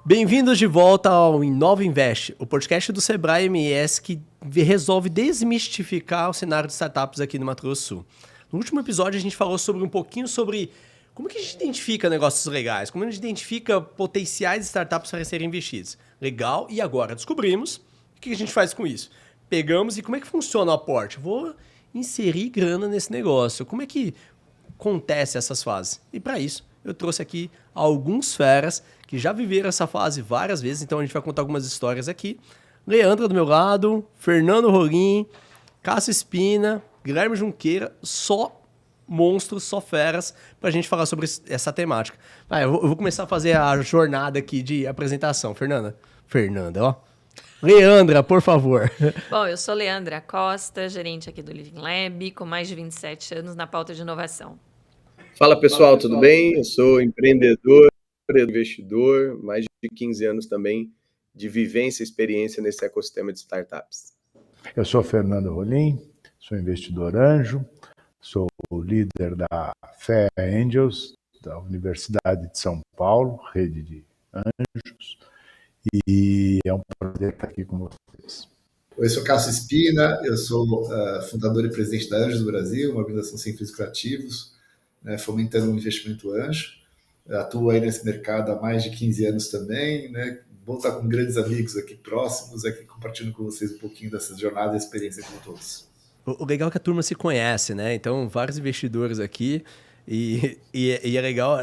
Bem-vindos de volta ao Inova Invest, o podcast do Sebrae MS que resolve desmistificar o cenário de startups aqui no Mato Grosso do Sul. No último episódio a gente falou um pouquinho sobre como que a gente identifica negócios legais, como a gente identifica potenciais startups para serem investidos. Legal, e agora descobrimos o que a gente faz com isso. Pegamos e como é que funciona o aporte? Vou inserir grana nesse negócio. Como é que acontece essas fases? E para isso, eu trouxe aqui alguns feras que já viveram essa fase várias vezes, então a gente vai contar algumas histórias aqui. Leandra do meu lado, Fernando Rolim, Cássio Espina, Guilherme Junqueira, só monstros, só feras, pra gente falar sobre essa temática. Eu vou começar a fazer a jornada aqui de apresentação. Fernanda, ó. Leandra, por favor. Bom, eu sou Leandra Costa, gerente aqui do Living Lab, com mais de 27 anos na pauta de inovação. Fala pessoal, tudo bem? Eu sou empreendedor, investidor, mais de 15 anos também de vivência e experiência nesse ecossistema de startups. Eu sou Fernando Rolim, sou investidor anjo, sou o líder da Fé Angels, da Universidade de São Paulo, rede de anjos, e é um prazer estar aqui com vocês. Eu sou Cássio Espina, eu sou fundador e presidente da Anjos do Brasil, uma organização sem fins lucrativos, fomentando o investimento anjo. Atuo aí nesse mercado há mais de 15 anos também, né? Vou estar com grandes amigos aqui próximos, aqui compartilhando com vocês um pouquinho dessa jornada e experiência com todos. O legal é que a turma se conhece, né? Então, vários investidores aqui. E é legal,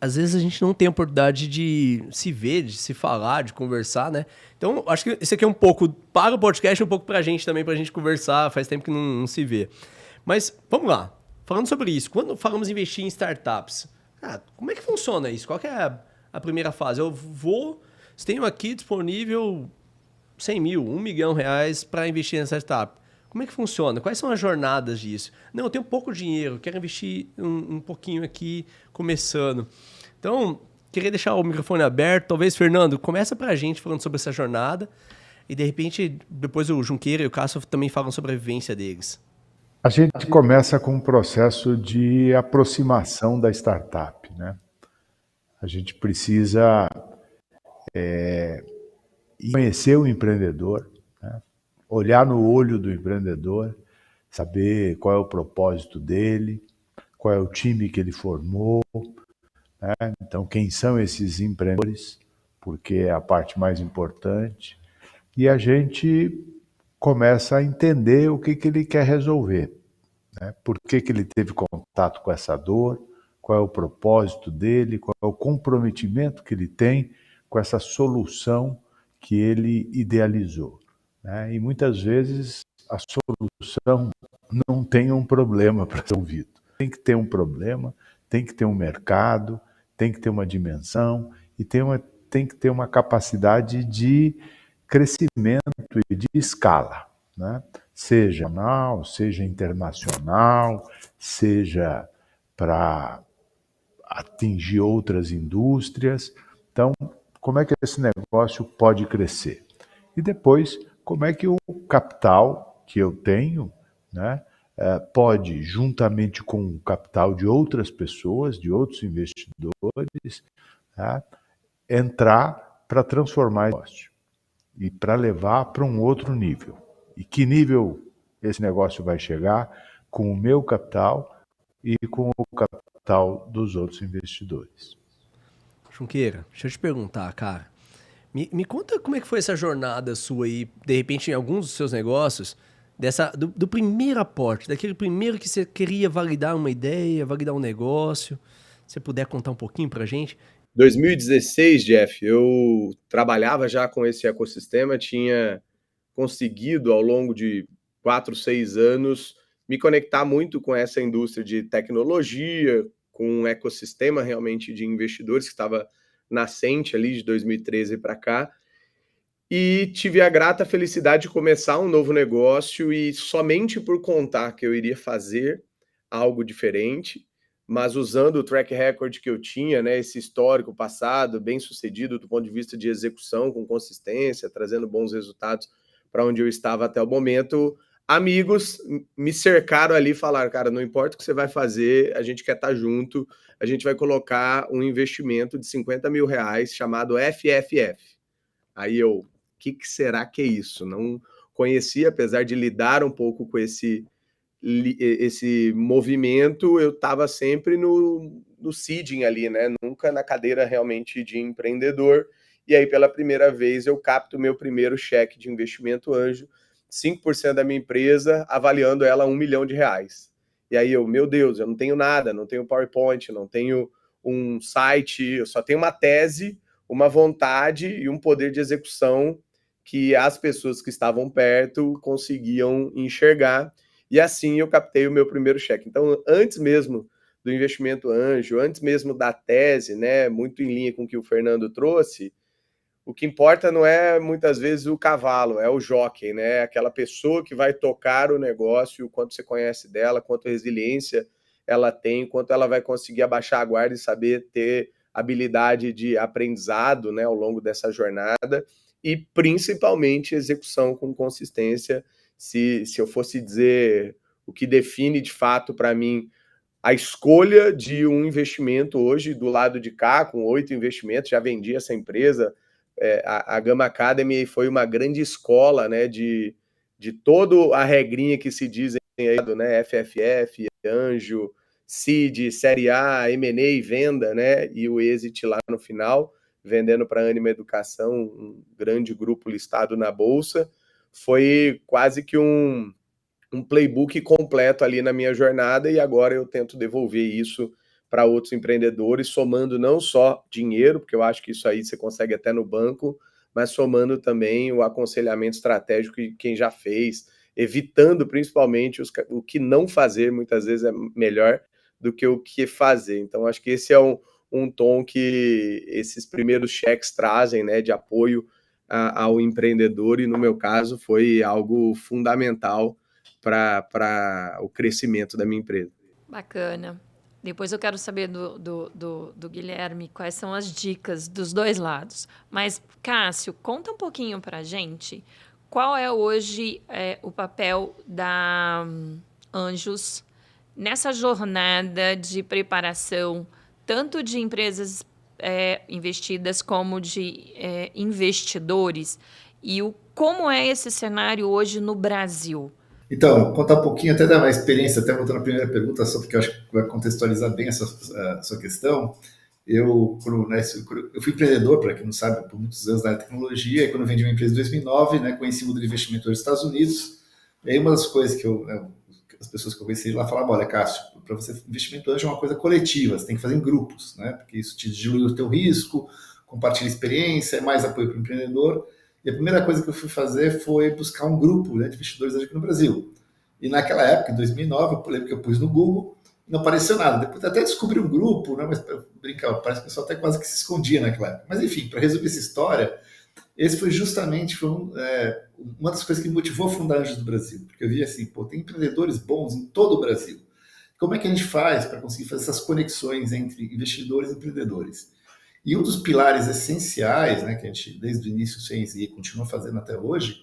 às vezes a gente não tem a oportunidade de se ver, de se falar, de conversar, né? Então, acho que isso aqui é um pouco para o podcast, um pouco para a gente também, para a gente conversar. Faz tempo que não se vê. Mas, vamos lá. Falando sobre isso, quando falamos em investir em startups, como é que funciona isso? Qual que é a primeira fase? Tenho aqui disponível 100 mil, R$1 milhão para investir nessa startup. Como é que funciona? Quais são as jornadas disso? Não, eu tenho pouco dinheiro, quero investir um pouquinho aqui, começando. Então, queria deixar o microfone aberto. Talvez, Fernando, começa para a gente falando sobre essa jornada e, de repente, depois o Junqueira e o Cássio também falam sobre a vivência deles. A gente começa com um processo de aproximação da startup, né? A gente precisa conhecer o empreendedor, né? Olhar no olho do empreendedor, saber qual é o propósito dele, qual é o time que ele formou, né? Então, quem são esses empreendedores, porque é a parte mais importante. E a gente começa a entender o que ele quer resolver, né? Por que ele teve contato com essa dor, qual é o propósito dele, qual é o comprometimento que ele tem com essa solução que ele idealizou, né? E muitas vezes a solução não tem um problema para ser resolvido. Tem que ter um problema, tem que ter um mercado, tem que ter uma dimensão e tem que ter uma capacidade de crescimento e de escala, né? Seja nacional, seja internacional, seja para atingir outras indústrias. Então, como é que esse negócio pode crescer? E depois, como é que o capital que eu tenho, né, pode, juntamente com o capital de outras pessoas, de outros investidores, tá, entrar para transformar esse negócio e para levar para um outro nível. E que nível esse negócio vai chegar com o meu capital e com o capital dos outros investidores. Junqueira, deixa eu te perguntar, cara. Me conta como é que foi essa jornada sua aí, de repente, em alguns dos seus negócios, do primeiro aporte, daquele primeiro que você queria validar uma ideia, validar um negócio. Se você puder contar um pouquinho pra gente. 2016, Jeff, eu trabalhava já com esse ecossistema, tinha conseguido ao longo de 4, 6 anos me conectar muito com essa indústria de tecnologia, com um ecossistema realmente de investidores que estava nascente ali de 2013 para cá. E tive a grata felicidade de começar um novo negócio e somente por contar que eu iria fazer algo diferente, mas usando o track record que eu tinha, né, esse histórico passado, bem sucedido do ponto de vista de execução, com consistência, trazendo bons resultados para onde eu estava até o momento, amigos me cercaram ali e falaram, cara, não importa o que você vai fazer, a gente quer estar junto, a gente vai colocar um investimento de 50 mil reais chamado FFF. Aí eu, o que será que é isso? Não conhecia, apesar de lidar um pouco com esse movimento, eu estava sempre no seeding ali, né? Nunca na cadeira realmente de empreendedor. E aí, pela primeira vez, eu capto o meu primeiro cheque de investimento anjo, 5% da minha empresa, avaliando ela a R$1 milhão. E aí eu, meu Deus, eu não tenho nada, não tenho PowerPoint, não tenho um site, eu só tenho uma tese, uma vontade e um poder de execução que as pessoas que estavam perto conseguiam enxergar. E assim eu captei o meu primeiro cheque. Então, antes mesmo do investimento anjo, antes mesmo da tese, né, muito em linha com o que o Fernando trouxe, o que importa não é muitas vezes o cavalo, é o jockey, né? Aquela pessoa que vai tocar o negócio, o quanto você conhece dela, quanto resiliência ela tem, quanto ela vai conseguir abaixar a guarda e saber ter habilidade de aprendizado, né, ao longo dessa jornada e principalmente execução com consistência. Se eu fosse dizer o que define de fato para mim a escolha de um investimento hoje do lado de cá, com 8 investimentos, já vendi essa empresa. A Gama Academy foi uma grande escola, né, de toda a regrinha que se dizem aí, né, FFF, Anjo, Seed, Série A, M&A, venda, né, e o exit lá no final, vendendo para a Ânima Educação, um grande grupo listado na Bolsa. Foi quase que um playbook completo ali na minha jornada e agora eu tento devolver isso para outros empreendedores, somando não só dinheiro, porque eu acho que isso aí você consegue até no banco, mas somando também o aconselhamento estratégico que quem já fez, evitando principalmente o que não fazer, muitas vezes é melhor do que o que fazer. Então, acho que esse é um tom que esses primeiros cheques trazem, né, de apoio ao empreendedor, e no meu caso foi algo fundamental para o crescimento da minha empresa. Bacana. Depois eu quero saber do Guilherme quais são as dicas dos dois lados. Mas, Cássio, conta um pouquinho para a gente qual é hoje o papel da Anjos nessa jornada de preparação, tanto de empresas investidas como de investidores, e como é esse cenário hoje no Brasil. Então, contar um pouquinho até da minha experiência, até voltando à primeira pergunta, só porque eu acho que vai contextualizar bem a sua questão. Eu fui empreendedor, para quem não sabe, por muitos anos na área de tecnologia, e quando eu vendi uma empresa em 2009, né, conheci o modelo de investimento dos Estados Unidos, e aí uma das coisas que as pessoas que eu conheci lá falavam, olha, Cássio, para você, investimento anjo é uma coisa coletiva, você tem que fazer em grupos, né, porque isso te dilui o teu risco, compartilha experiência, é mais apoio para o empreendedor. E a primeira coisa que eu fui fazer foi buscar um grupo, né, de investidores aqui no Brasil. E naquela época, em 2009, eu lembro que eu pus no Google, não apareceu nada. Depois até descobri um grupo, né, mas brincava, parece que o pessoal até quase que se escondia naquela época. Mas enfim, para resolver essa história, esse foi justamente uma das coisas que me motivou a fundar Anjos do Brasil. Porque eu vi assim, tem empreendedores bons em todo o Brasil. Como é que a gente faz para conseguir fazer essas conexões entre investidores e empreendedores? E um dos pilares essenciais, né, que a gente desde o início fez e continua fazendo até hoje,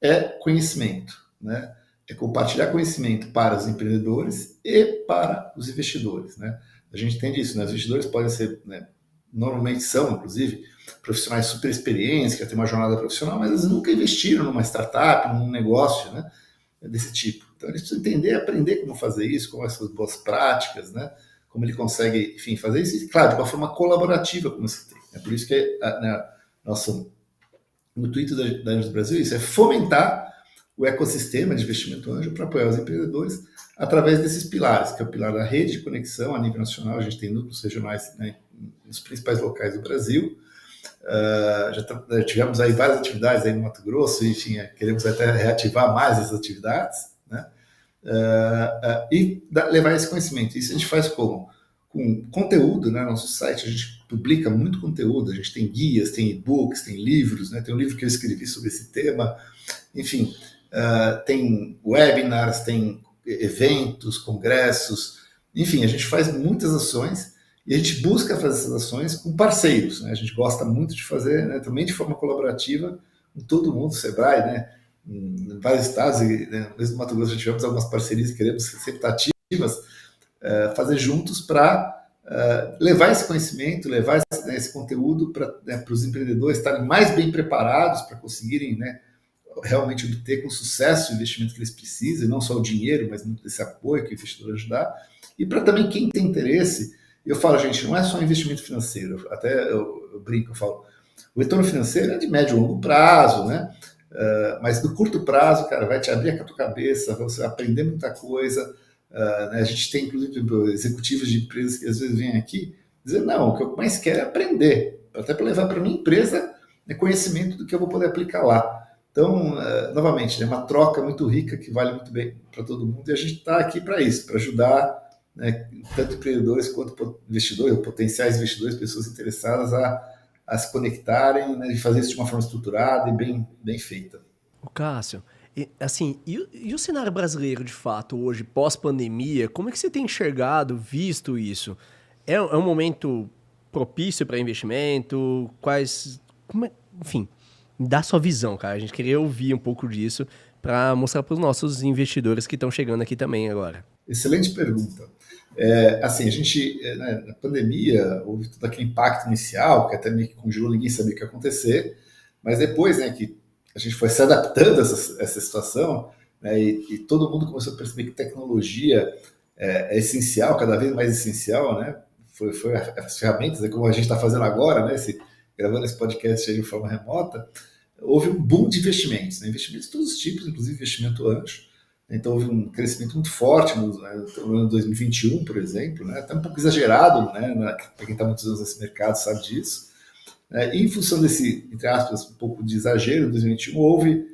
é conhecimento, né? É compartilhar conhecimento para os empreendedores e para os investidores, né? A gente entende isso, né? Os investidores podem ser, né, normalmente são, inclusive, profissionais super experientes, que têm uma jornada profissional, mas eles nunca investiram numa startup, num negócio, né, desse tipo. Então, eles precisam entender, aprender como fazer isso, como essas boas práticas, né? Como ele consegue, enfim, fazer isso, e, claro, de uma forma colaborativa, como você tem. É por isso que no intuito da Anjos do Brasil, isso é fomentar o ecossistema de investimento anjo para apoiar os empreendedores através desses pilares, que é o pilar da rede de conexão a nível nacional. A gente tem núcleos regionais, né, nos principais locais do Brasil. Já tivemos aí várias atividades aí no Mato Grosso, enfim, queremos até reativar mais essas atividades, né? E levar esse conhecimento. Isso a gente faz como? Com conteúdo, né? Nosso site a gente publica muito conteúdo, a gente tem guias, tem e-books, tem livros, né? Tem um livro que eu escrevi sobre esse tema, enfim, tem webinars, tem eventos, congressos, enfim, a gente faz muitas ações e a gente busca fazer essas ações com parceiros, né? A gente gosta muito de fazer, né, também de forma colaborativa com todo mundo, Sebrae, né? em vários estados, e né, mesmo no Mato Grosso, a gente tivemos algumas parcerias e queremos sempre estar ativas, fazer juntos para levar esse conhecimento, levar esse conteúdo para os empreendedores estarem mais bem preparados para conseguirem, né, realmente obter com sucesso o investimento que eles precisam, e não só o dinheiro, mas muito desse apoio que o investidor ajudar. E para também quem tem interesse, eu falo, gente, não é só investimento financeiro, até eu brinco, eu falo, o retorno financeiro é de médio e longo prazo, né? Mas no curto prazo, cara, vai te abrir a tua cabeça, você vai aprender muita coisa. Né? A gente tem, inclusive, executivos de empresas que às vezes vêm aqui dizer, não, o que eu mais quero é aprender, até para levar para minha empresa conhecimento do que eu vou poder aplicar lá. Então, novamente, é uma troca muito rica que vale muito bem para todo mundo, e a gente está aqui para isso, para ajudar, né, tanto empreendedores quanto investidores, potenciais investidores, pessoas interessadas a se conectarem, né, e fazer isso de uma forma estruturada e bem feita. O Cássio, assim, e o cenário brasileiro, de fato, hoje, pós-pandemia, como é que você tem enxergado, visto isso? É um momento propício para investimento? Enfim, dá sua visão, cara. A gente queria ouvir um pouco disso para mostrar para os nossos investidores que estão chegando aqui também agora. Excelente pergunta. Assim, a gente, né, na pandemia, houve todo aquele impacto inicial, que até meio que congelou, ninguém sabia o que ia acontecer, mas depois, né, que a gente foi se adaptando a essa situação, né, e todo mundo começou a perceber que tecnologia é essencial, cada vez mais essencial, né? Foi as ferramentas, como a gente está fazendo agora, né, gravando esse podcast aí de forma remota, houve um boom de investimentos, né, investimentos de todos os tipos, inclusive investimento anjo. Então, houve um crescimento muito forte no ano 2021, por exemplo, né? Até um pouco exagerado, né? Para quem está muitos anos nesse mercado sabe disso. E em função desse, entre aspas, um pouco de exagero, em 2021 houve,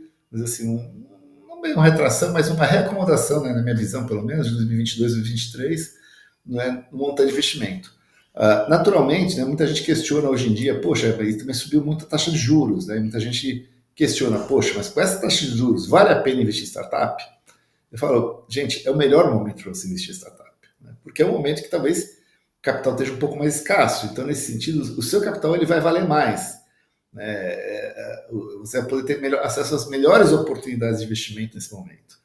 assim, não bem uma retração, mas uma reacomodação, né, na minha visão, pelo menos, de 2022 e 2023, né, no montante de investimento. Naturalmente, né, muita gente questiona hoje em dia, poxa, também subiu muito a taxa de juros, né? Muita gente questiona, poxa, mas com essa taxa de juros, vale a pena investir em startup? Eu falo, gente, é o melhor momento para você investir em startup, né? Porque é um momento que talvez o capital esteja um pouco mais escasso. Então, nesse sentido, o seu capital ele vai valer mais, né? Você vai poder ter acesso às melhores oportunidades de investimento nesse momento.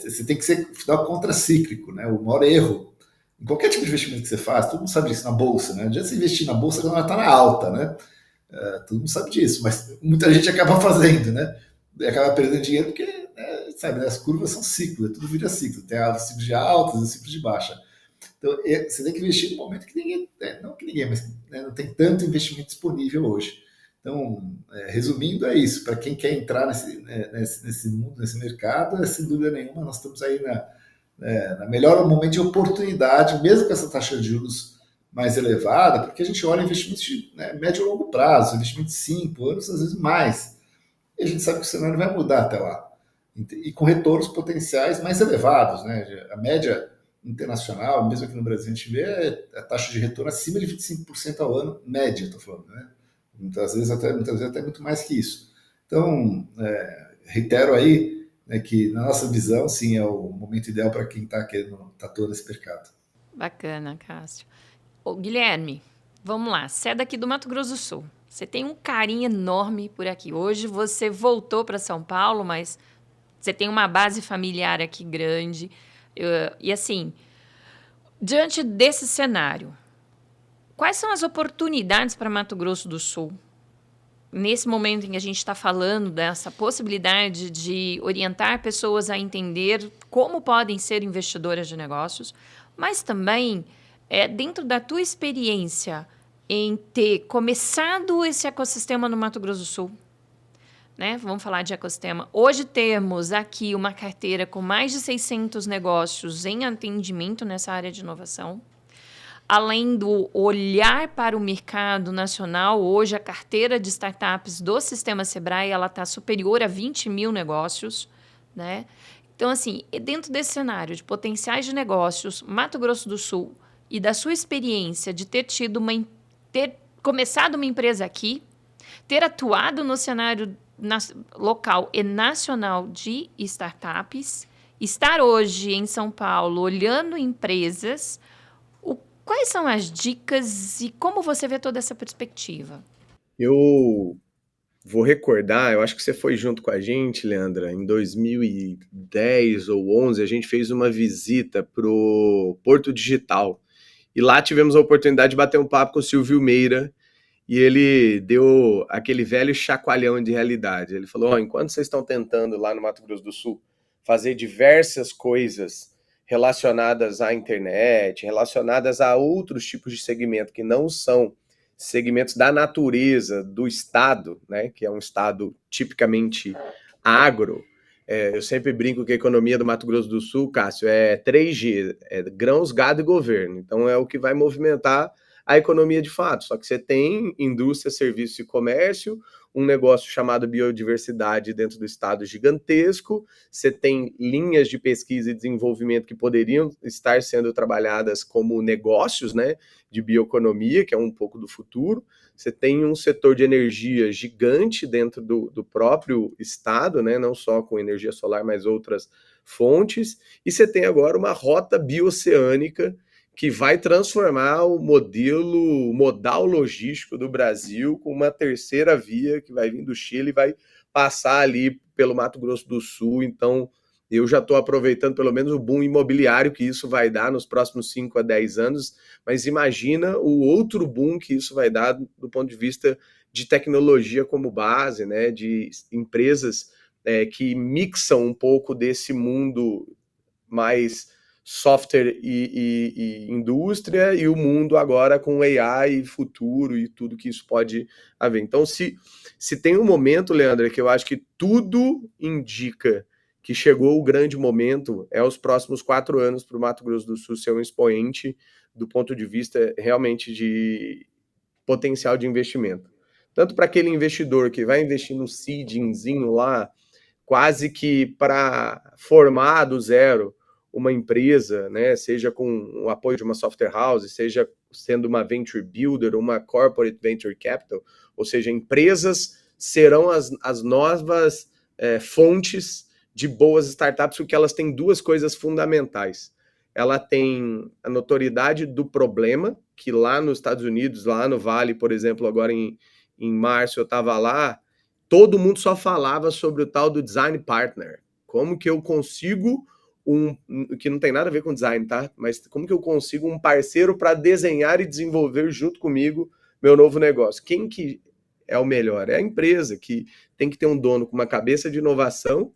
Você tem que ser, afinal, contracíclico, né? O maior erro em qualquer tipo de investimento que você faz, todo mundo sabe disso na bolsa, né? Não adianta você investir na bolsa quando ela está na alta, né? Todo mundo sabe disso, mas muita gente acaba fazendo, né? E acaba perdendo dinheiro porque sabe, as curvas são ciclos, tudo vira ciclo. Tem os ciclos de altas e os ciclos de baixa. Então, você tem que investir no momento que ninguém, não que ninguém, mas não tem tanto investimento disponível hoje. Então, resumindo, é isso. Para quem quer entrar nesse mundo, nesse mercado, sem dúvida nenhuma, nós estamos aí na melhor momento de oportunidade, mesmo com essa taxa de juros mais elevada, porque a gente olha investimentos de médio e longo prazo, investimentos de 5 anos, às vezes mais. E a gente sabe que o cenário vai mudar até lá. E com retornos potenciais mais elevados, né? A média internacional, mesmo aqui no Brasil, a gente vê a taxa de retorno acima de 25% ao ano, média, estou falando, né? Muitas vezes até muito mais que isso. Então, reitero aí, né, que na nossa visão, sim, é o momento ideal para quem está querendo atuar nesse mercado. Bacana, Cássio. Ô, Guilherme, vamos lá. Você é daqui do Mato Grosso do Sul. Você tem um carinho enorme por aqui. Hoje você voltou para São Paulo, mas você tem uma base familiar aqui grande. E assim, diante desse cenário, quais são as oportunidades para Mato Grosso do Sul? Nesse momento em que a gente está falando dessa possibilidade de orientar pessoas a entender como podem ser investidoras de negócios, mas também, dentro da tua experiência em ter começado esse ecossistema no Mato Grosso do Sul, né? Vamos falar de ecossistema. Hoje temos aqui uma carteira com mais de 600 negócios em atendimento nessa área de inovação. Além do olhar para o mercado nacional, hoje a carteira de startups do Sistema Sebrae está superior a 20 mil negócios, né? Então, assim, dentro desse cenário de potenciais de negócios, Mato Grosso do Sul, e da sua experiência de ter começado uma empresa aqui, ter atuado no cenário local e nacional de startups, estar hoje em São Paulo olhando empresas, quais são as dicas e como você vê toda essa perspectiva? Eu vou recordar, eu acho que você foi junto com a gente, Leandra, em 2010 ou 11, a gente fez uma visita pro Porto Digital. E lá tivemos a oportunidade de bater um papo com o Silvio Meira, e ele deu aquele velho chacoalhão de realidade. Ele falou: enquanto vocês estão tentando lá no Mato Grosso do Sul fazer diversas coisas relacionadas à internet, relacionadas a outros tipos de segmento que não são segmentos da natureza do estado, né, que é um estado tipicamente agro. Eu sempre brinco que a economia do Mato Grosso do Sul, Cássio, é 3G, é grãos, gado e governo. Então é o que vai movimentar a economia de fato. Só que você tem indústria, serviço e comércio, um negócio chamado biodiversidade dentro do estado gigantesco, você tem linhas de pesquisa e desenvolvimento que poderiam estar sendo trabalhadas como negócios, né, de bioeconomia, que é um pouco do futuro, você tem um setor de energia gigante dentro do próprio estado, né, não só com energia solar, mas outras fontes, e você tem agora uma rota bioceânica que vai transformar o modal logístico do Brasil com uma terceira via que vai vir do Chile e vai passar ali pelo Mato Grosso do Sul. Então, eu já estou aproveitando pelo menos o boom imobiliário que isso vai dar nos próximos 5 a 10 anos, mas imagina o outro boom que isso vai dar do ponto de vista de tecnologia como base, né, de empresas que mixam um pouco desse mundo mais software e indústria, e o mundo agora com AI, futuro e tudo que isso pode haver. Então, se tem um momento, Leandro, que eu acho que tudo indica que chegou o grande momento, é os próximos 4 anos para o Mato Grosso do Sul ser um expoente do ponto de vista realmente de potencial de investimento. Tanto para aquele investidor que vai investir no seedingzinho lá, quase que para formar do zero uma empresa, né, seja com o apoio de uma software house, seja sendo uma venture builder, uma corporate venture capital, ou seja, empresas serão as novas fontes de boas startups, porque elas têm duas coisas fundamentais. Ela tem a notoriedade do problema, que lá nos Estados Unidos, lá no Vale, por exemplo, agora em março eu estava lá, todo mundo só falava sobre o tal do design partner. Como que eu consigo que não tem nada a ver com design, tá? Mas como que eu consigo um parceiro para desenhar e desenvolver junto comigo meu novo negócio? Quem que é o melhor? É a empresa, que tem que ter um dono com uma cabeça de inovação,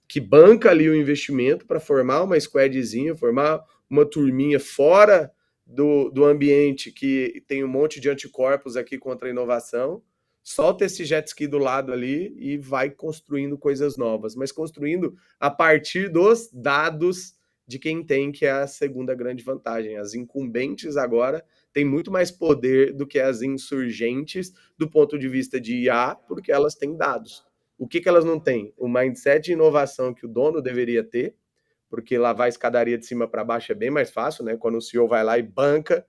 que banca ali o investimento para formar uma squadzinha, formar uma turminha fora do ambiente que tem um monte de anticorpos aqui contra a inovação, solta esse jet ski do lado ali e vai construindo coisas novas, mas construindo a partir dos dados de quem tem, que é a segunda grande vantagem. As incumbentes agora têm muito mais poder do que as insurgentes do ponto de vista de IA, porque elas têm dados. O que elas não têm? O mindset de inovação que o dono deveria ter, porque lavar a escadaria de cima para baixo é bem mais fácil, né? Quando o CEO vai lá e banca,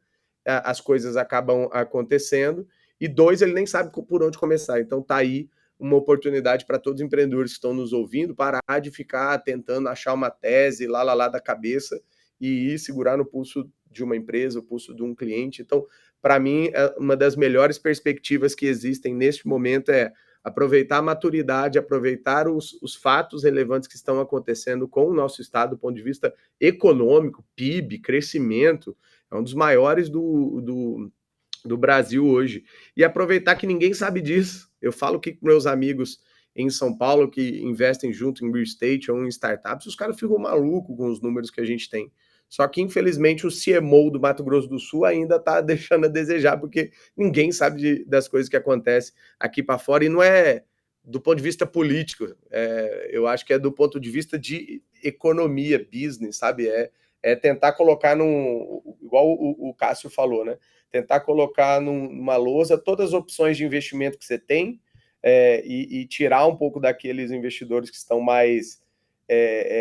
as coisas acabam acontecendo. E 2, ele nem sabe por onde começar. Então tá aí uma oportunidade para todos os empreendedores que estão nos ouvindo parar de ficar tentando achar uma tese lá da cabeça e ir segurar no pulso de uma empresa, o pulso de um cliente. Então, para mim, uma das melhores perspectivas que existem neste momento é aproveitar a maturidade, aproveitar os fatos relevantes que estão acontecendo com o nosso estado do ponto de vista econômico, PIB, crescimento, é um dos maiores do Brasil hoje, e aproveitar que ninguém sabe disso. Eu falo que com meus amigos em São Paulo que investem junto em real estate ou em startups, os caras ficam malucos com os números que a gente tem. Só que, infelizmente, o CMO do Mato Grosso do Sul ainda está deixando a desejar, porque ninguém sabe das coisas que acontecem aqui para fora, e não é do ponto de vista político, eu acho que é do ponto de vista de economia, business, sabe? É tentar colocar igual o Cássio falou, né? Tentar colocar numa lousa todas as opções de investimento que você tem e tirar um pouco daqueles investidores que estão mais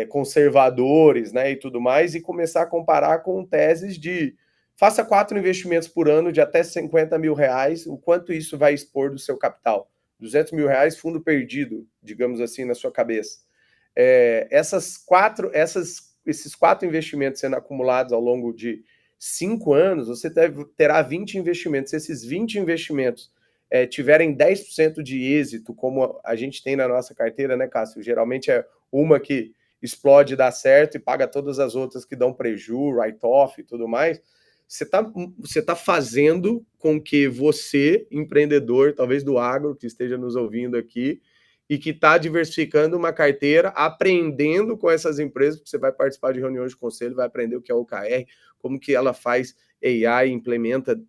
conservadores, né, e tudo mais, e começar a comparar com teses de faça 4 investimentos por ano de até 50 mil reais, o quanto isso vai expor do seu capital. 200 mil reais, fundo perdido, digamos assim, na sua cabeça. Esses 4 investimentos sendo acumulados ao longo de 5 anos, você terá 20 investimentos. Se esses 20 investimentos tiverem 10% de êxito, como a gente tem na nossa carteira, né, Cássio? Geralmente é uma que explode, dá certo e paga todas as outras que dão preju, write-off e tudo mais. Você tá fazendo com que você, empreendedor, talvez do agro, que esteja nos ouvindo aqui, e que está diversificando uma carteira, aprendendo com essas empresas, porque você vai participar de reuniões de conselho, vai aprender o que é OKR, como que ela faz AI, implementa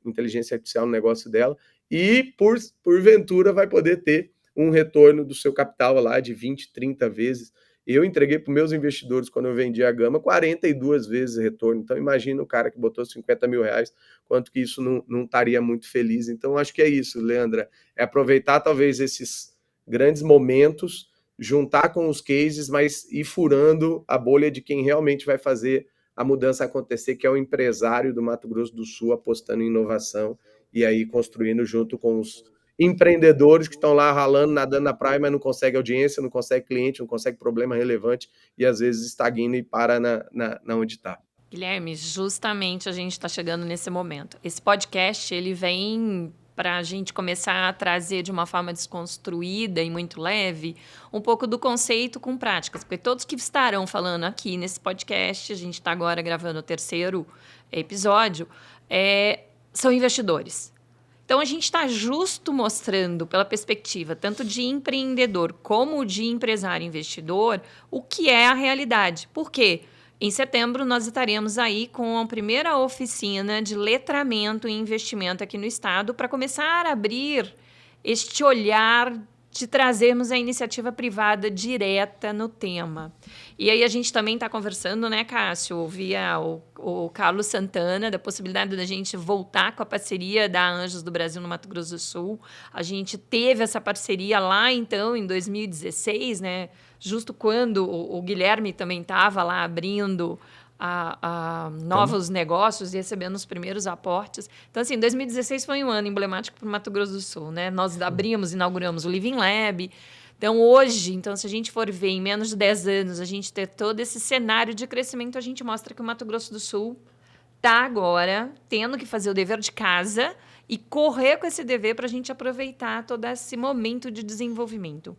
inteligência artificial no negócio dela, e porventura vai poder ter um retorno do seu capital lá de 20, 30 vezes. Eu entreguei para os meus investidores, quando eu vendi a Gama, 42 vezes retorno. Então, imagina o cara que botou 50 mil reais, quanto que isso não estaria muito feliz. Então, acho que é isso, Leandra. É aproveitar, talvez, esses grandes momentos, juntar com os cases, mas ir furando a bolha de quem realmente vai fazer a mudança acontecer, que é o empresário do Mato Grosso do Sul apostando em inovação e aí construindo junto com os empreendedores que estão lá ralando, nadando na praia, mas não consegue audiência, não consegue cliente, não consegue problema relevante e às vezes estagna e para na onde está. Guilherme, justamente a gente está chegando nesse momento. Esse podcast, ele vem para a gente começar a trazer de uma forma desconstruída e muito leve um pouco do conceito com práticas, porque todos que estarão falando aqui nesse podcast, a gente está agora gravando o 3º episódio, são investidores. Então, a gente está justo mostrando, pela perspectiva tanto de empreendedor como de empresário investidor, o que é a realidade. Por quê? Em setembro, nós estaremos aí com a primeira oficina de letramento e investimento aqui no estado para começar a abrir este olhar de trazermos a iniciativa privada direta no tema. E aí a gente também está conversando, né, Cássio, via o Carlos Santana, da possibilidade da gente voltar com a parceria da Anjos do Brasil no Mato Grosso do Sul. A gente teve essa parceria lá, então, em 2016, né, justo quando o Guilherme também estava lá abrindo novos negócios e recebendo os primeiros aportes. Então, assim, 2016 foi um ano emblemático para o Mato Grosso do Sul, né? Nós inauguramos o Living Lab. Então, hoje, se a gente for ver em menos de 10 anos, a gente ter todo esse cenário de crescimento, a gente mostra que o Mato Grosso do Sul está agora tendo que fazer o dever de casa e correr com esse dever para a gente aproveitar todo esse momento de desenvolvimento.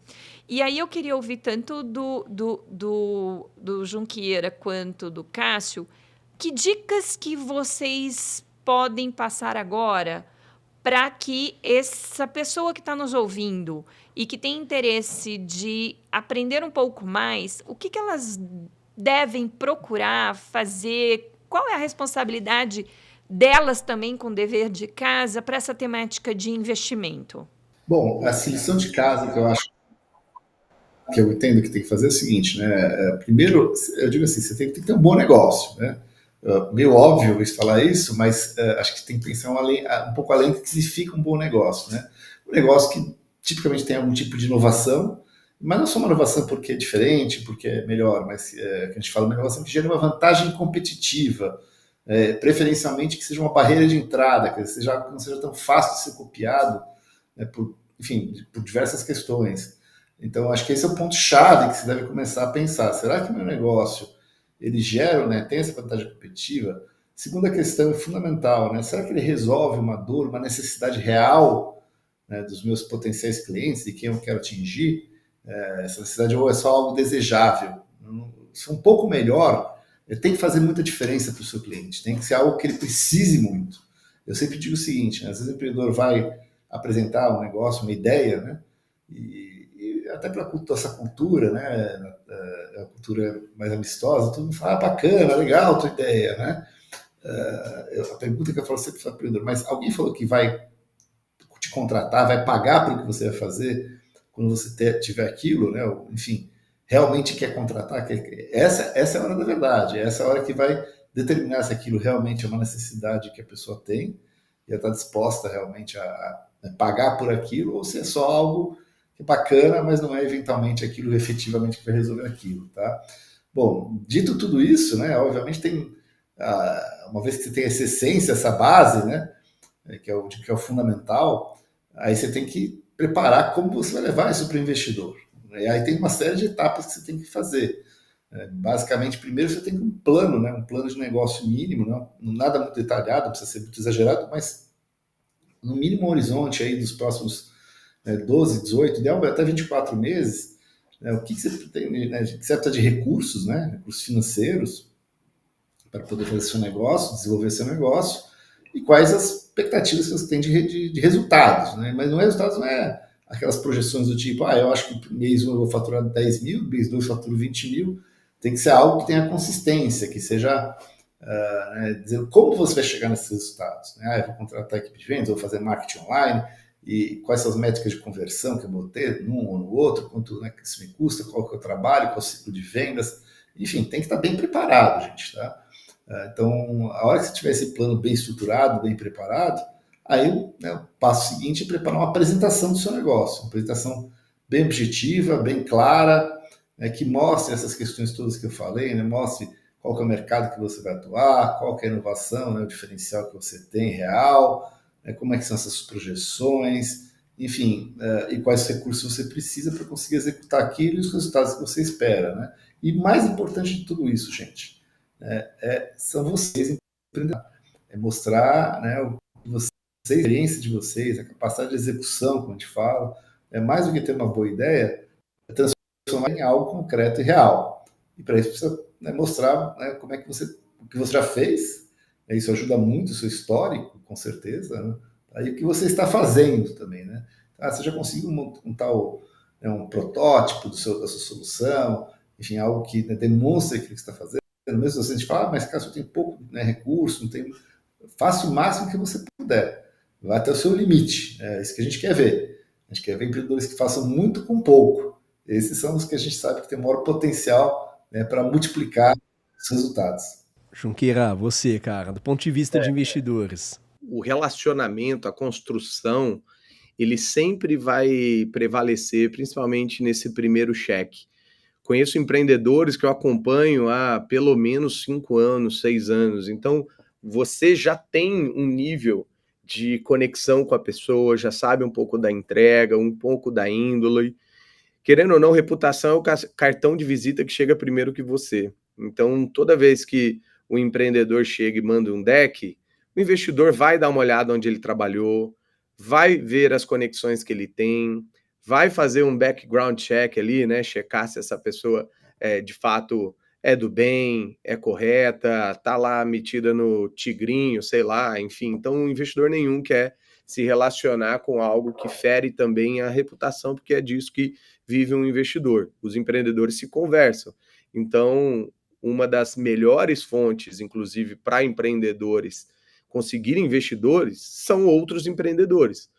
E aí eu queria ouvir tanto do Junqueira quanto do Cássio, que dicas que vocês podem passar agora para que essa pessoa que está nos ouvindo e que tem interesse de aprender um pouco mais, o que elas devem procurar fazer, qual é a responsabilidade delas também com o dever de casa para essa temática de investimento? Bom, a lição de casa que eu entendo que tem que fazer é o seguinte, né? Primeiro, eu digo assim, você tem que ter um bom negócio, né? Meio óbvio falar isso, mas acho que tem que pensar um pouco além do que significa um bom negócio, né? Um negócio que tipicamente tem algum tipo de inovação, mas não só uma inovação porque é diferente, porque é melhor, mas que a gente fala uma inovação que gera uma vantagem competitiva, preferencialmente que seja uma barreira de entrada, que não seja tão fácil de ser copiado, né, por diversas questões. Então, acho que esse é o ponto-chave que você deve começar a pensar. Será que meu negócio ele gera, né, tem essa vantagem competitiva? Segunda questão é fundamental, né? Será que ele resolve uma dor, uma necessidade real, né, dos meus potenciais clientes, de quem eu quero atingir? Essa necessidade ou é só algo desejável? Se um pouco melhor, tem que fazer muita diferença para o seu cliente, tem que ser algo que ele precise muito. Eu sempre digo o seguinte, né, às vezes o empreendedor vai apresentar um negócio, uma ideia, né, e até para essa cultura, né, a cultura mais amistosa, todo mundo fala, bacana, legal a tua ideia, né? A pergunta que eu falo sempre para o empreendedor, mas alguém falou que vai te contratar, vai pagar pelo que você vai fazer quando você tiver aquilo, né? Enfim, realmente quer contratar? Essa é a hora da verdade, essa é a hora que vai determinar se aquilo realmente é uma necessidade que a pessoa tem e ela está disposta realmente a pagar por aquilo, ou se é só algo que é bacana, mas não é eventualmente aquilo efetivamente que vai resolver aquilo, tá? Bom, dito tudo isso, né, obviamente tem, uma vez que você tem essa essência, essa base, né, que é o fundamental, aí você tem que preparar como você vai levar isso para o investidor. E aí tem uma série de etapas que você tem que fazer. Basicamente, primeiro você tem um plano, né, um plano de negócio mínimo, não nada muito detalhado, não precisa ser muito exagerado, mas no mínimo um horizonte aí dos próximos 12, 18, ideal até 24 meses, né, o que você pretende, né, que você precisa de recursos, né, recursos financeiros, para poder fazer seu negócio, desenvolver seu negócio, e quais as expectativas que você tem de resultados, né? Mas resultados não é aquelas projeções do tipo, eu acho que mês 1 eu vou faturar 10 mil, mês 2 eu faturo 20 mil. Tem que ser algo que tenha consistência, que seja dizendo como você vai chegar nesses resultados. Né? Eu vou contratar a equipe de vendas, vou fazer marketing online, e quais são as métricas de conversão que eu vou ter num ou no outro, quanto né, que isso me custa, qual que é o trabalho, qual é o ciclo de vendas. Enfim, tem que estar bem preparado, gente, tá? Então, a hora que você tiver esse plano bem estruturado, bem preparado, aí né, o passo seguinte é preparar uma apresentação do seu negócio, uma apresentação bem objetiva, bem clara, né, que mostre essas questões todas que eu falei, né, mostre qual que é o mercado que você vai atuar, qual que é a inovação, né, o diferencial que você tem real, né, como é que são essas projeções, enfim, e quais recursos você precisa para conseguir executar aquilo e os resultados que você espera. Né? E mais importante de tudo isso, gente, são vocês empreendedores. É mostrar né, o que vocês, a experiência de vocês, a capacidade de execução, como a gente fala, é mais do que ter uma boa ideia, é transformar em algo concreto e real. E para isso precisa mostrar né, como é que o que você já fez, isso ajuda muito o seu histórico, com certeza, né? Aí o que você está fazendo também, né? Você já conseguiu montar um protótipo da sua solução, enfim, algo que né, demonstre aquilo que você está fazendo. Mesmo assim, a gente fala, mas cara, eu tenho pouco né, recurso, não tenho... Faça o máximo que você puder. Vai até o seu limite. É isso que a gente quer ver. A gente quer ver empreendedores que façam muito com pouco. Esses são os que a gente sabe que tem maior potencial né, para multiplicar os resultados. Junqueira, você, cara, do ponto de vista de investidores. O relacionamento, a construção, ele sempre vai prevalecer, principalmente nesse primeiro cheque. Conheço empreendedores que eu acompanho há pelo menos 5 anos, 6 anos. Então, você já tem um nível de conexão com a pessoa, já sabe um pouco da entrega, um pouco da índole. Querendo ou não, reputação é o cartão de visita que chega primeiro que você. Então, toda vez que o empreendedor chega e manda um deck, o investidor vai dar uma olhada onde ele trabalhou, vai ver as conexões que ele tem, vai fazer um background check ali, né? Checar se essa pessoa de fato é do bem, é correta, tá lá metida no tigrinho, sei lá, enfim. Então, o investidor nenhum quer se relacionar com algo que fere também a reputação, porque é disso que vive um investidor. Os empreendedores se conversam. Então, uma das melhores fontes, inclusive, para empreendedores conseguirem investidores, são outros empreendedores.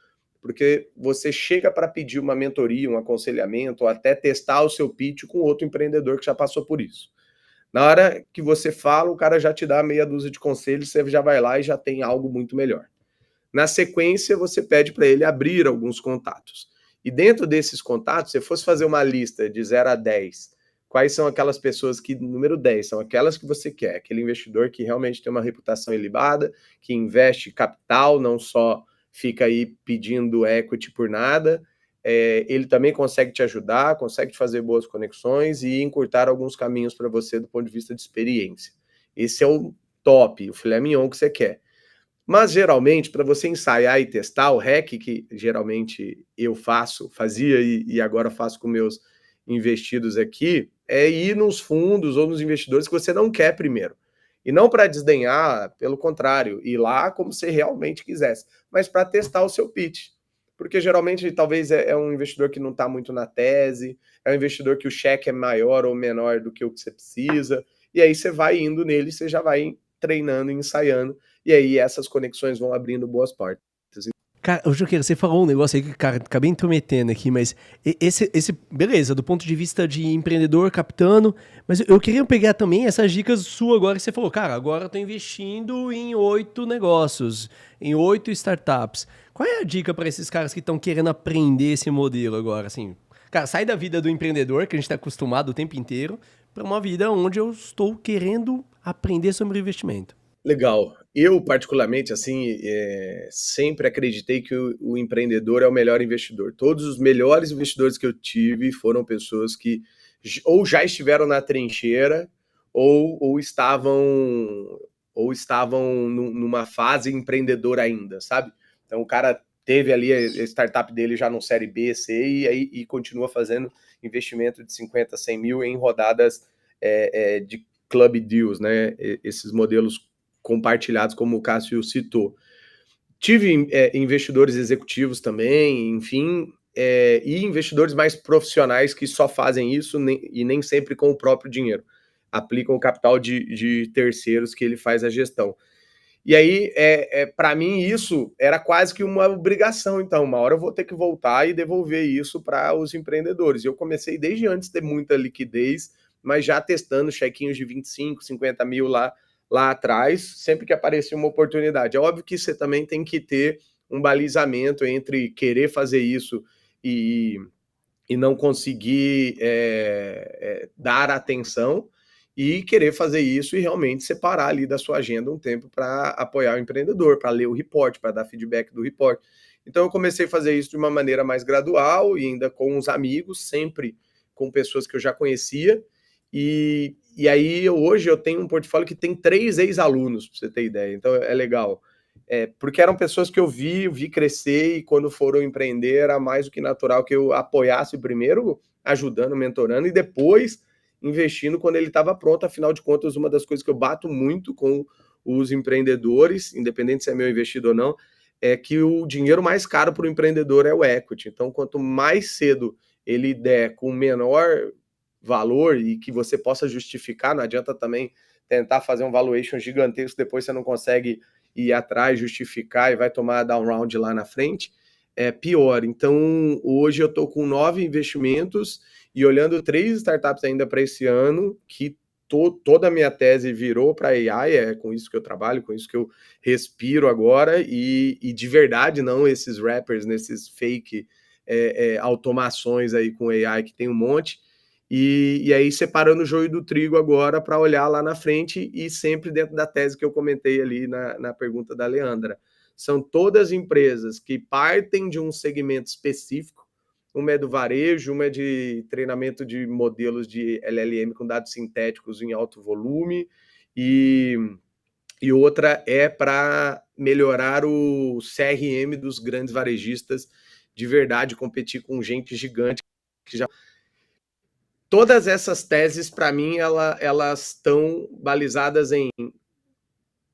Porque você chega para pedir uma mentoria, um aconselhamento, ou até testar o seu pitch com outro empreendedor que já passou por isso. Na hora que você fala, o cara já te dá meia dúzia de conselhos, você já vai lá e já tem algo muito melhor. Na sequência, você pede para ele abrir alguns contatos. E dentro desses contatos, se fosse fazer uma lista de 0 a 10, quais são aquelas pessoas que, número 10, são aquelas que você quer, aquele investidor que realmente tem uma reputação ilibada, que investe capital, não só fica aí pedindo equity por nada, ele também consegue te ajudar, consegue te fazer boas conexões e encurtar alguns caminhos para você do ponto de vista de experiência. Esse é o top, o filé mignon que você quer. Mas, geralmente, para você ensaiar e testar, o REC, que geralmente eu fazia e agora faço com meus investidos aqui, é ir nos fundos ou nos investidores que você não quer primeiro. E não para desdenhar, pelo contrário, ir lá como você realmente quisesse, mas para testar o seu pitch. Porque, geralmente, talvez é um investidor que não está muito na tese, é um investidor que o cheque é maior ou menor do que o que você precisa, e aí você vai indo nele, você já vai treinando e ensaiando, e aí essas conexões vão abrindo boas portas. Cara, Junqueira, você falou um negócio aí que, cara, acabei intrometendo aqui, mas beleza, do ponto de vista de empreendedor captando, mas eu queria pegar também essas dicas suas agora que você falou, cara, agora eu tô investindo em 8 negócios, em 8 startups. Qual é a dica para esses caras que estão querendo aprender esse modelo agora, assim? Cara, sai da vida do empreendedor, que a gente tá acostumado o tempo inteiro, para uma vida onde eu estou querendo aprender sobre investimento. Legal. Eu, particularmente, assim, sempre acreditei que o empreendedor é o melhor investidor. Todos os melhores investidores que eu tive foram pessoas que ou já estiveram na trincheira ou estavam numa fase empreendedora ainda, sabe? Então o cara teve ali a startup dele já no série B, C, e continua fazendo investimento de 50, 100 mil em rodadas de club deals, né? Esses modelos compartilhados, como o Cássio citou. Tive investidores executivos também, enfim, e investidores mais profissionais que só fazem isso e nem sempre com o próprio dinheiro. Aplicam o capital de terceiros que ele faz a gestão. E aí, para mim, isso era quase que uma obrigação. Então, uma hora eu vou ter que voltar e devolver isso para os empreendedores. Eu comecei desde antes de ter muita liquidez, mas já testando chequinhos de 25, 50 mil lá atrás, sempre que aparecia uma oportunidade. É óbvio que você também tem que ter um balizamento entre querer fazer isso e não conseguir dar atenção, e querer fazer isso e realmente separar ali da sua agenda um tempo para apoiar o empreendedor, para ler o report, para dar feedback do report. Então eu comecei a fazer isso de uma maneira mais gradual e ainda com os amigos, sempre com pessoas que eu já conhecia. E aí hoje eu tenho um portfólio que tem 3 ex-alunos, para você ter ideia. Então é legal. Porque eram pessoas que eu vi crescer, e quando foram empreender era mais do que natural que eu apoiasse primeiro, ajudando, mentorando, e depois investindo quando ele estava pronto. Afinal de contas, uma das coisas que eu bato muito com os empreendedores, independente se é meu investido ou não, é que o dinheiro mais caro para o empreendedor é o equity. Então, quanto mais cedo ele der com menor valor e que você possa justificar, não adianta também tentar fazer um valuation gigantesco, depois você não consegue ir atrás, justificar e vai tomar down round lá na frente, é pior. Então, hoje eu estou com 9 investimentos e olhando 3 startups ainda para esse ano, que toda a minha tese virou para AI, é com isso que eu trabalho, com isso que eu respiro agora, e de verdade, não esses wrappers, nesses fake automações aí com AI, que tem um monte, e aí separando o joio do trigo agora para olhar lá na frente, e sempre dentro da tese que eu comentei ali na pergunta da Leandra. São todas empresas que partem de um segmento específico. Uma é do varejo, uma é de treinamento de modelos de LLM com dados sintéticos em alto volume, e outra é para melhorar o CRM dos grandes varejistas de verdade, competir com gente gigante que já... Todas essas teses, para mim, elas estão balizadas em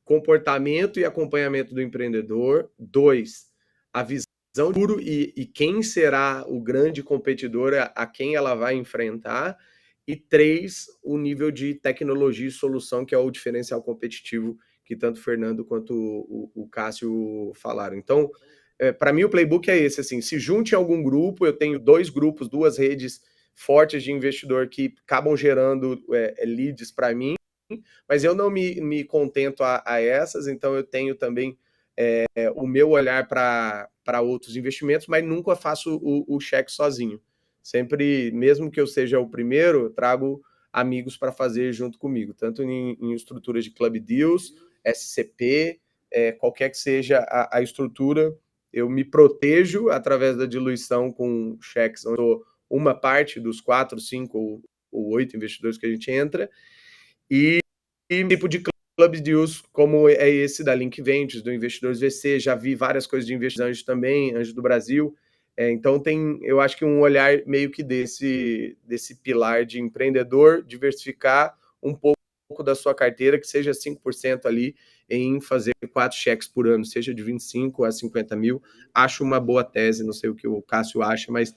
comportamento e acompanhamento do empreendedor. 2, a visão duro e quem será o grande competidor, a quem ela vai enfrentar. E 3, o nível de tecnologia e solução, que é o diferencial competitivo que tanto o Fernando quanto o Cássio falaram. Então, para mim, o playbook é esse. Assim, se junte em algum grupo, eu tenho 2 grupos, 2 redes fortes de investidor que acabam gerando leads para mim, mas eu não me contento a essas, então eu tenho também o meu olhar para outros investimentos, mas nunca faço o cheque sozinho. Sempre, mesmo que eu seja o primeiro, eu trago amigos para fazer junto comigo, tanto em estruturas de club deals, SCP, qualquer que seja a estrutura, eu me protejo através da diluição com cheques, onde eu dou uma parte dos 4, 5 ou 8 investidores que a gente entra, e tipo de club deals como é esse da Link Ventures, do Investidores VC, já vi várias coisas de investidores também, Anjo do Brasil. Então tem, eu acho que um olhar meio que desse pilar de empreendedor, diversificar um pouco da sua carteira, que seja 5% ali em fazer 4 cheques por ano, seja de 25 a 50 mil. Acho uma boa tese, não sei o que o Cássio acha, mas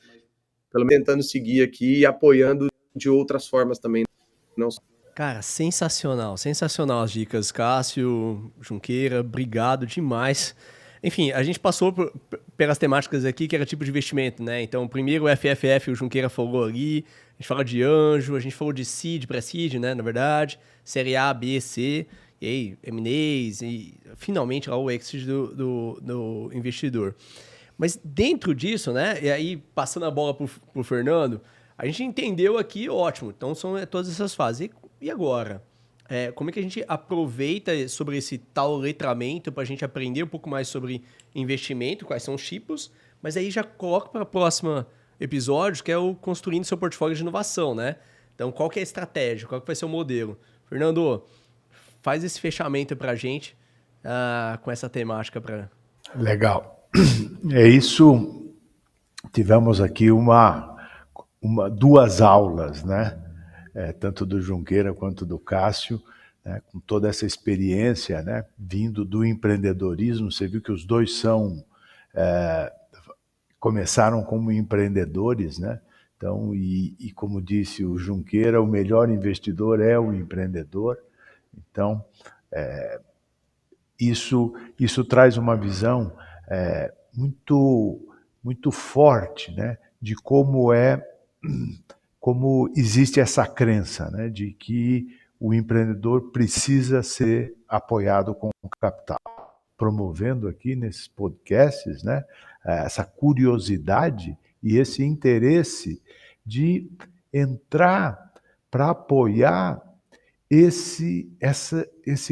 pelo menos tentando seguir aqui e apoiando de outras formas também. Não só. Cara, sensacional, sensacional as dicas, Cássio, Junqueira, obrigado demais. Enfim, a gente passou pelas temáticas aqui, que era tipo de investimento, né? Então, primeiro o FFF, o Junqueira falou ali, a gente fala de anjo, a gente falou de seed, pré-seed, né? Na verdade, série A, B, C, e aí, M&As, e finalmente lá o exit do investidor. Mas dentro disso, né? E aí, passando a bola pro Fernando, a gente entendeu aqui, ótimo, então são todas essas fases. E agora? Como é que a gente aproveita sobre esse tal letramento para a gente aprender um pouco mais sobre investimento, quais são os tipos, mas aí já coloca para o próximo episódio, que é o construindo seu portfólio de inovação, né? Então, qual que é a estratégia? Qual que vai ser o modelo? Fernando, faz esse fechamento para a gente com essa temática. Legal. É isso. Tivemos aqui duas aulas, né? Tanto do Junqueira quanto do Cássio, né? Com toda essa experiência, né? Vindo do empreendedorismo. Você viu que os dois começaram como empreendedores, né? Então, e como disse o Junqueira, o melhor investidor é o empreendedor. Então, isso traz uma visão muito forte, né, de como existe essa crença, né, de que o empreendedor precisa ser apoiado com capital. Promovendo aqui nesses podcasts, né, essa curiosidade e esse interesse de entrar para apoiar esse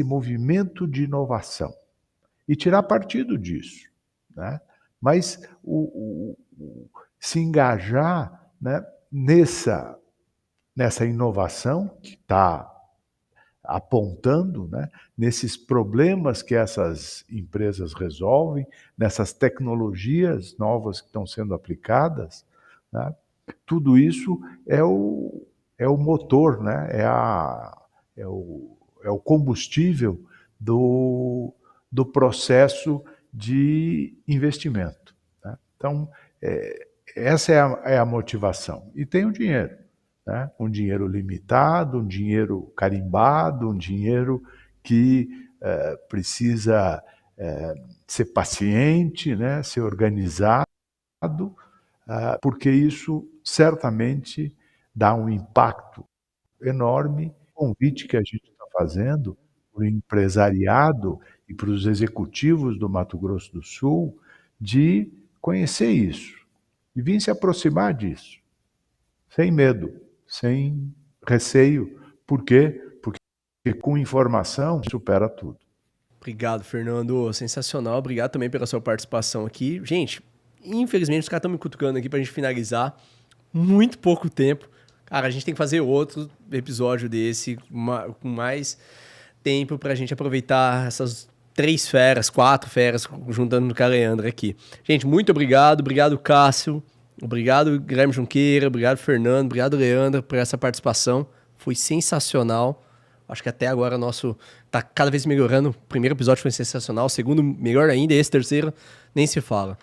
movimento de inovação e tirar partido disso, né? Mas se engajar, né, nessa inovação que está apontando, né, nesses problemas que essas empresas resolvem, nessas tecnologias novas que estão sendo aplicadas, né? Tudo isso é o motor, né? É o combustível do processo de investimento, né? Então, essa é a motivação. E tem o dinheiro, né? Um dinheiro limitado, um dinheiro carimbado, um dinheiro que precisa ser paciente, né? Ser organizado, porque isso certamente dá um impacto enorme. O convite que a gente está fazendo para o empresariado e para os executivos do Mato Grosso do Sul de conhecer isso e vir se aproximar disso, sem medo, sem receio. Por quê? Porque com informação supera tudo. Obrigado, Fernando. Sensacional. Obrigado também pela sua participação aqui. Gente, infelizmente os caras estão me cutucando aqui pra gente finalizar. Muito pouco tempo. Cara, a gente tem que fazer outro episódio desse com mais tempo pra gente aproveitar essas 4 feras, juntando no Leandro aqui. Gente, muito obrigado. Obrigado, Cássio. Obrigado, Guilherme Junqueira. Obrigado, Fernando. Obrigado, Leandro, por essa participação. Foi sensacional. Acho que até agora o nosso tá cada vez melhorando. O primeiro episódio foi sensacional. O segundo, melhor ainda. E esse terceiro, nem se fala.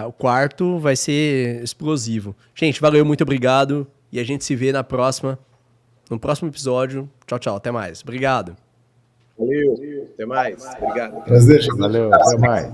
O quarto vai ser explosivo. Gente, valeu, muito obrigado. E a gente se vê no próximo episódio. Tchau, tchau. Até mais. Obrigado. Valeu. Até mais. Obrigado. Prazer. Valeu, até mais.